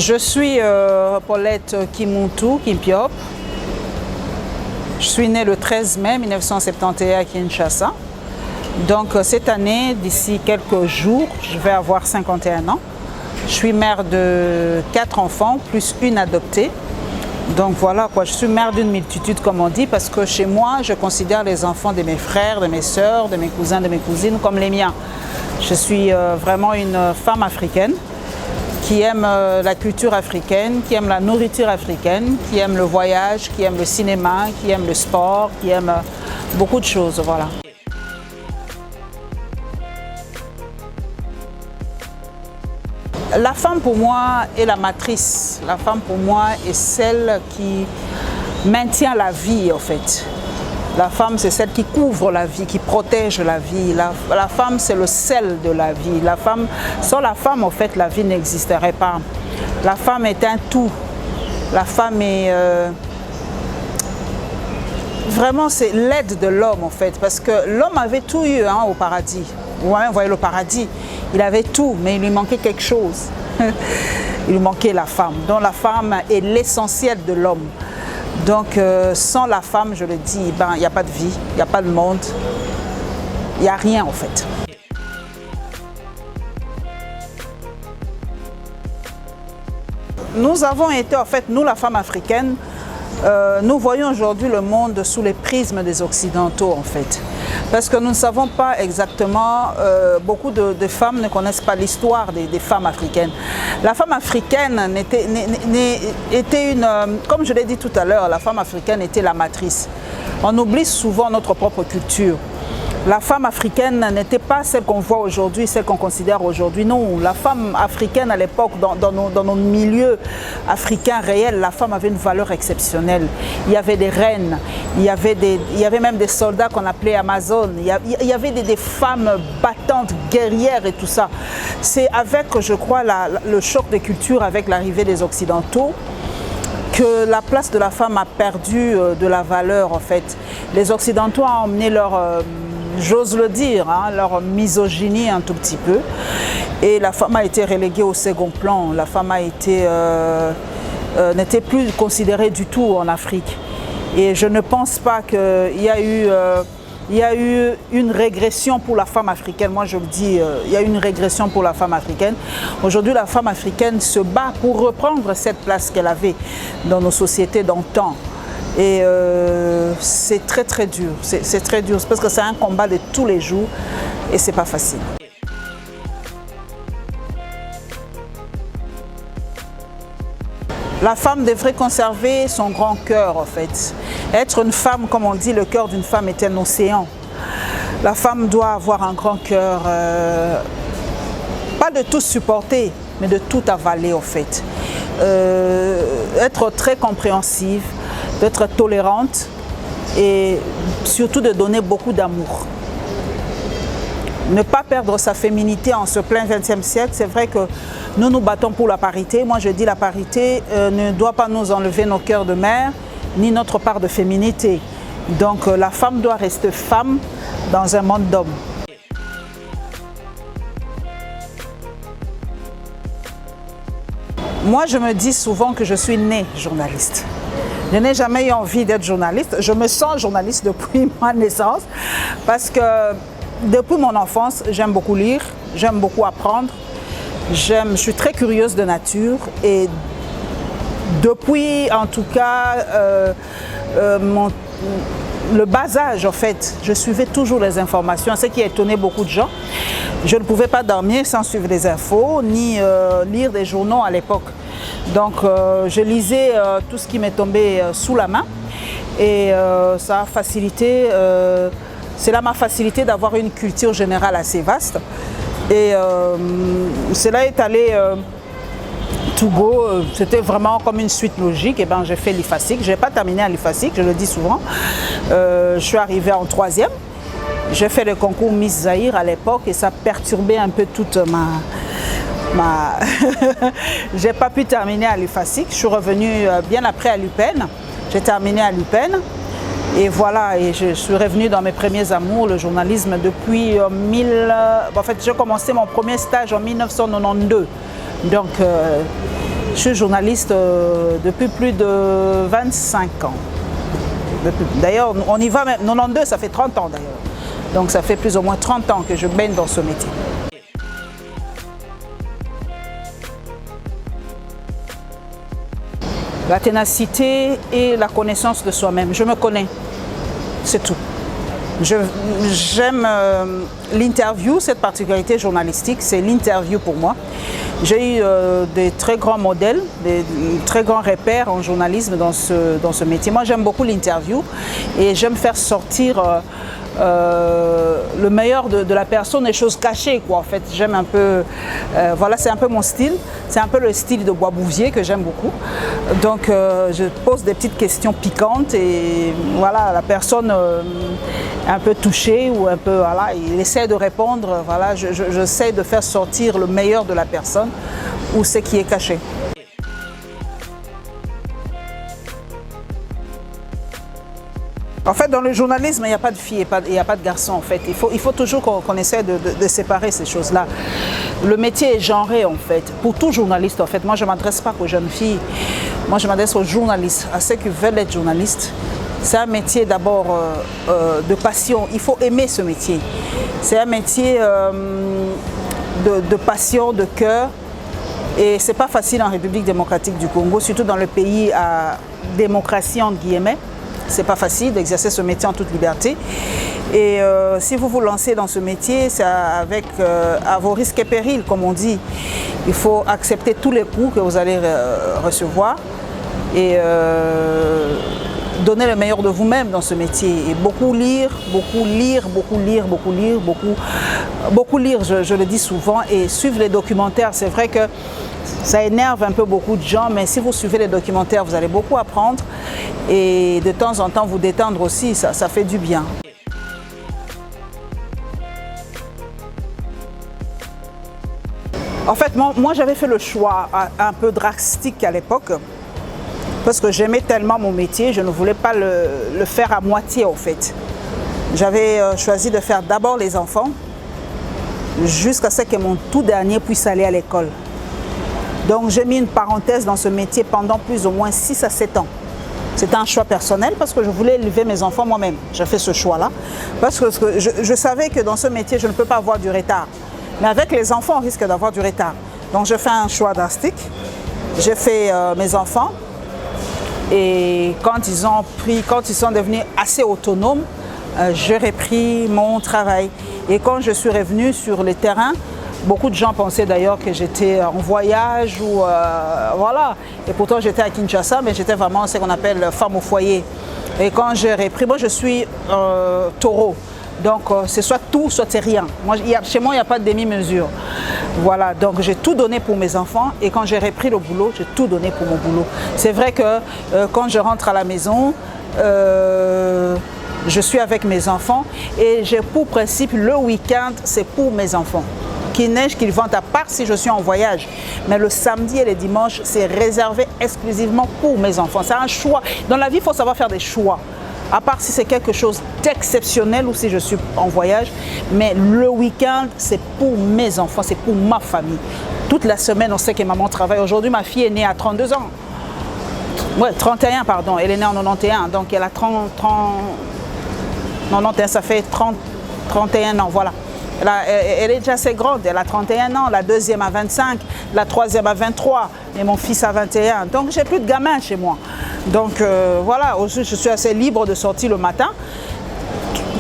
Je suis Paulette Kimuntu Kimpiop. Je suis née le 13 mai 1971 à Kinshasa. Donc cette année, d'ici quelques jours, je vais avoir 51 ans. Je suis mère de 4 enfants, plus une adoptée. Donc voilà quoi, je suis mère d'une multitude comme on dit, parce que chez moi, je considère les enfants de mes frères, de mes sœurs, de mes cousins, de mes cousines comme les miens. Je suis vraiment une femme africaine qui aime la culture africaine, qui aime la nourriture africaine, qui aime le voyage, qui aime le cinéma, qui aime le sport, qui aime beaucoup de choses, voilà. La femme pour moi est la matrice. La femme pour moi est celle qui maintient la vie en fait. La femme c'est celle qui couvre la vie, qui protège la vie. La femme c'est le sel de la vie. Sans la femme en fait la vie n'existerait pas. La femme est un tout. La femme est vraiment c'est l'aide de l'homme en fait, parce que l'homme avait tout eu au paradis. Vous voyez le paradis, il avait tout, mais il lui manquait quelque chose. Il lui manquait la femme. Donc la femme est l'essentiel de l'homme. Donc sans la femme, je le dis, il n'y a pas de vie, il n'y a pas de monde, il n'y a rien en fait. Nous avons été, en fait, nous la femme africaine, nous voyons aujourd'hui le monde sous les prismes des Occidentaux en fait. Parce que nous ne savons pas exactement, beaucoup de femmes ne connaissent pas l'histoire des femmes africaines. La femme africaine était une, comme je l'ai dit tout à l'heure, la femme africaine était la matrice. On oublie souvent notre propre culture. La femme africaine n'était pas celle qu'on voit aujourd'hui, celle qu'on considère aujourd'hui. Non, la femme africaine à l'époque, dans nos milieux africains réels, la femme avait une valeur exceptionnelle. Il y avait des reines, il y avait même des soldats qu'on appelait Amazones, il y avait des femmes battantes, guerrières et tout ça. C'est avec, je crois, le choc de culture avec l'arrivée des Occidentaux que la place de la femme a perdu de la valeur en fait. Les Occidentaux ont emmené leur... j'ose le dire, leur misogynie un tout petit peu. Et la femme a été reléguée au second plan. La femme a été, n'était plus considérée du tout en Afrique. Et je ne pense pas qu'il y a eu une régression pour la femme africaine. Moi je le dis, il y a eu une régression pour la femme africaine. Aujourd'hui la femme africaine se bat pour reprendre cette place qu'elle avait dans nos sociétés d'antan. Et c'est très très dur, c'est très dur parce que c'est un combat de tous les jours et c'est pas facile. La femme devrait conserver son grand cœur en fait. Être une femme, comme on dit, le cœur d'une femme est un océan. La femme doit avoir un grand cœur, pas de tout supporter, mais de tout avaler en fait. Être très compréhensive, d'être tolérante et surtout de donner beaucoup d'amour. Ne pas perdre sa féminité en ce plein XXe siècle. C'est vrai que nous nous battons pour la parité. Moi je dis la parité ne doit pas nous enlever nos cœurs de mère ni notre part de féminité. Donc la femme doit rester femme dans un monde d'hommes. Moi je me dis souvent que je suis née journaliste. Je n'ai jamais eu envie d'être journaliste. Je me sens journaliste depuis ma naissance parce que depuis mon enfance, j'aime beaucoup lire, j'aime beaucoup apprendre. Je suis très curieuse de nature et depuis en tout cas le bas âge en fait, je suivais toujours les informations, ce qui a étonné beaucoup de gens. Je ne pouvais pas dormir sans suivre les infos ni lire des journaux à l'époque. Donc je lisais tout ce qui m'est tombé sous la main et ça a facilité, cela m'a facilité d'avoir une culture générale assez vaste et cela est allé tout go, c'était vraiment comme une suite logique. Et ben j'ai fait l'IFASIC, je n'ai pas terminé à l'IFASIC, je le dis souvent, je suis arrivée en 3e, j'ai fait le concours Miss Zaïre à l'époque et ça perturbait un peu toute j'ai pas pu terminer à l'IFASIC, je suis revenue bien après à l'UPEN, j'ai terminé à l'UPEN et voilà, et je suis revenue dans mes premiers amours, le journalisme depuis en fait j'ai commencé mon premier stage en 1992, donc Je suis journaliste depuis plus de 25 ans. D'ailleurs, on y va même, 92, ça fait 30 ans d'ailleurs. Donc ça fait plus ou moins 30 ans que je baigne dans ce métier. La ténacité et la connaissance de soi-même. Je me connais, c'est tout. J'aime l'interview, cette particularité journalistique, c'est l'interview pour moi. J'ai eu des très grands modèles, des très grands repères en journalisme dans ce métier. Moi, j'aime beaucoup l'interview et j'aime faire sortir le meilleur de la personne, les choses cachées, quoi. En fait, j'aime un peu, voilà, c'est un peu mon style. C'est un peu le style de Boisbouvier que j'aime beaucoup. Donc, je pose des petites questions piquantes et voilà, la personne un peu touchée ou un peu, voilà, il essaie de répondre. Voilà, j'essaie de faire sortir le meilleur de la personne ou ce qui est caché. En fait, dans le journalisme, il n'y a pas de filles et il n'y a pas de garçons. En fait. Il faut toujours qu'on essaie de séparer ces choses-là. Le métier est genré, en fait. Pour tout journaliste, en fait, moi, je ne m'adresse pas qu'aux jeunes filles. Moi, je m'adresse aux journalistes, à ceux qui veulent être journalistes. C'est un métier d'abord de passion. Il faut aimer ce métier. C'est un métier de passion, de cœur. Et ce n'est pas facile en République démocratique du Congo, surtout dans le pays à démocratie, entre guillemets. C'est pas facile d'exercer ce métier en toute liberté. Et si vous vous lancez dans ce métier, c'est avec à vos risques et périls, comme on dit. Il faut accepter tous les coups que vous allez recevoir et donner le meilleur de vous-même dans ce métier. Et beaucoup lire, je le dis souvent, et suivre les documentaires. C'est vrai que ça énerve un peu beaucoup de gens, mais si vous suivez les documentaires, vous allez beaucoup apprendre et de temps en temps vous détendre aussi, ça fait du bien. En fait, moi j'avais fait le choix un peu drastique à l'époque parce que j'aimais tellement mon métier, je ne voulais pas le faire à moitié en fait. J'avais choisi de faire d'abord les enfants jusqu'à ce que mon tout dernier puisse aller à l'école. Donc j'ai mis une parenthèse dans ce métier pendant plus ou moins 6 à 7 ans. C'était un choix personnel parce que je voulais élever mes enfants moi-même. J'ai fait ce choix-là parce que je savais que dans ce métier, je ne peux pas avoir du retard. Mais avec les enfants, on risque d'avoir du retard. Donc je fais un choix drastique. J'ai fait mes enfants et quand ils sont devenus assez autonomes, j'ai repris mon travail. Et quand je suis revenue sur le terrain, beaucoup de gens pensaient d'ailleurs que j'étais en voyage ou voilà. Et pourtant j'étais à Kinshasa, mais j'étais vraiment ce qu'on appelle femme au foyer. Et quand j'ai repris, moi je suis taureau. Donc c'est soit tout, soit c'est rien. Chez moi, il n'y a pas de demi-mesure. Voilà, donc j'ai tout donné pour mes enfants et quand j'ai repris le boulot, j'ai tout donné pour mon boulot. C'est vrai que quand je rentre à la maison, je suis avec mes enfants et j'ai pour principe le week-end, c'est pour mes enfants. Qu'il neige, qu'il vente, à part si je suis en voyage. Mais le samedi et le dimanche, c'est réservé exclusivement pour mes enfants. C'est un choix. Dans la vie, il faut savoir faire des choix. À part si c'est quelque chose d'exceptionnel ou si je suis en voyage. Mais le week-end, c'est pour mes enfants, c'est pour ma famille. Toute la semaine, on sait que maman travaille. Aujourd'hui, ma fille est née à 32 ans. Ouais, 31, pardon. Elle est née en 91. Donc, elle a 91, ça fait 31 ans, voilà. Elle est déjà assez grande, elle a 31 ans, la deuxième a 25, la troisième a 23 et mon fils a 21. Donc j'ai plus de gamins chez moi. Donc voilà, aussi je suis assez libre de sortir le matin.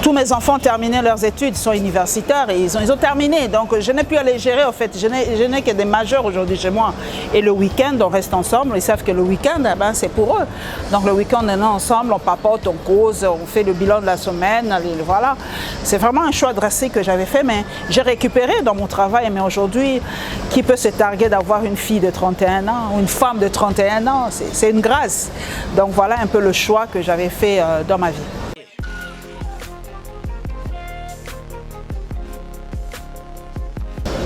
Tous mes enfants ont terminé leurs études, ils sont universitaires et ils ont terminé. Donc je n'ai plus à les gérer en fait. Je n'ai que des majeurs aujourd'hui chez moi. Et le week-end, on reste ensemble. Ils savent que le week-end, eh ben, c'est pour eux. Donc le week-end, on est ensemble, on papote, on cause, on fait le bilan de la semaine. Voilà. C'est vraiment un choix drastique que j'avais fait, mais j'ai récupéré dans mon travail. Mais aujourd'hui, qui peut se targuer d'avoir une fille de 31 ans ou une femme de 31 ans? C'est une grâce. Donc voilà un peu le choix que j'avais fait dans ma vie.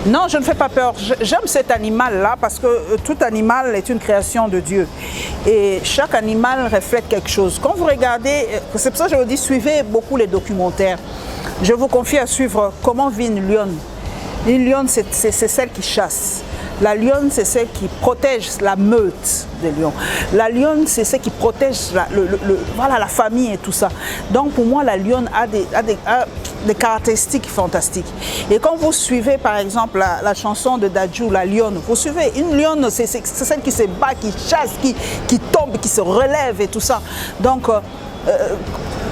Non, je ne fais pas peur. J'aime cet animal-là parce que tout animal est une création de Dieu. Et chaque animal reflète quelque chose. Quand vous regardez, c'est pour ça que je vous dis, suivez beaucoup les documentaires. Je vous confie à suivre comment vit une lionne. Une lionne, c'est celle qui chasse. La lionne, c'est celle qui protège la meute des lions. La lionne, c'est celle qui protège voilà, la famille et tout ça. Donc pour moi, la lionne a des caractéristiques fantastiques. Et quand vous suivez par exemple la chanson de Dadju, La Lionne, vous suivez, une lionne, c'est celle qui se bat, qui chasse, qui tombe, qui se relève et tout ça. Donc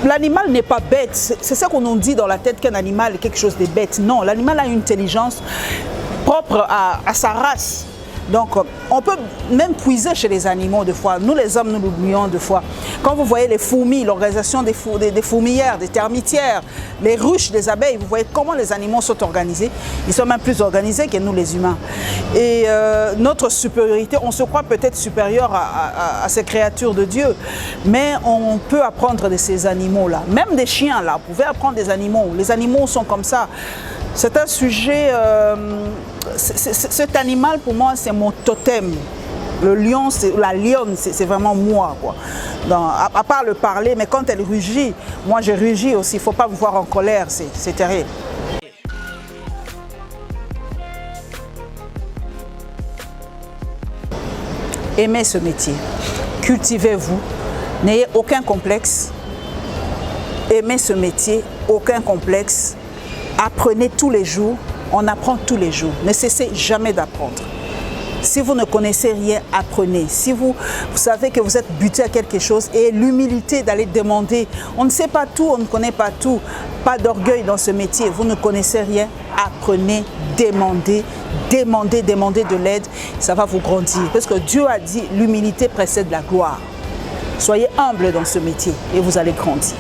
l'animal n'est pas bête. C'est ça qu'on nous dit dans la tête qu'un animal est quelque chose de bête. Non, l'animal a une intelligence propre à sa race. Donc, on peut même puiser chez les animaux des fois. Nous, les hommes, nous l'oublions des fois. Quand vous voyez les fourmis, l'organisation des fourmilières, des termitières, les ruches des abeilles, vous voyez comment les animaux sont organisés. Ils sont même plus organisés que nous, les humains. Et notre supériorité, on se croit peut-être supérieur à ces créatures de Dieu. Mais on peut apprendre de ces animaux-là. Même des chiens, là, vous pouvez apprendre des animaux. Les animaux sont comme ça. C'est un sujet... cet animal, pour moi, c'est mon totem. Le lion, la lionne, c'est vraiment moi, quoi. À part le parler, mais quand elle rugit, moi je rugis aussi. Il ne faut pas me voir en colère, c'est terrible. Aimez ce métier. Cultivez-vous. N'ayez aucun complexe. Aimez ce métier, aucun complexe. Apprenez tous les jours. On apprend tous les jours. Ne cessez jamais d'apprendre. Si vous ne connaissez rien, apprenez. Si vous savez que vous êtes buté à quelque chose, et l'humilité d'aller demander. On ne sait pas tout, on ne connaît pas tout. Pas d'orgueil dans ce métier. Vous ne connaissez rien, apprenez, demandez, demandez de l'aide. Ça va vous grandir. Parce que Dieu a dit, l'humilité précède la gloire. Soyez humble dans ce métier et vous allez grandir.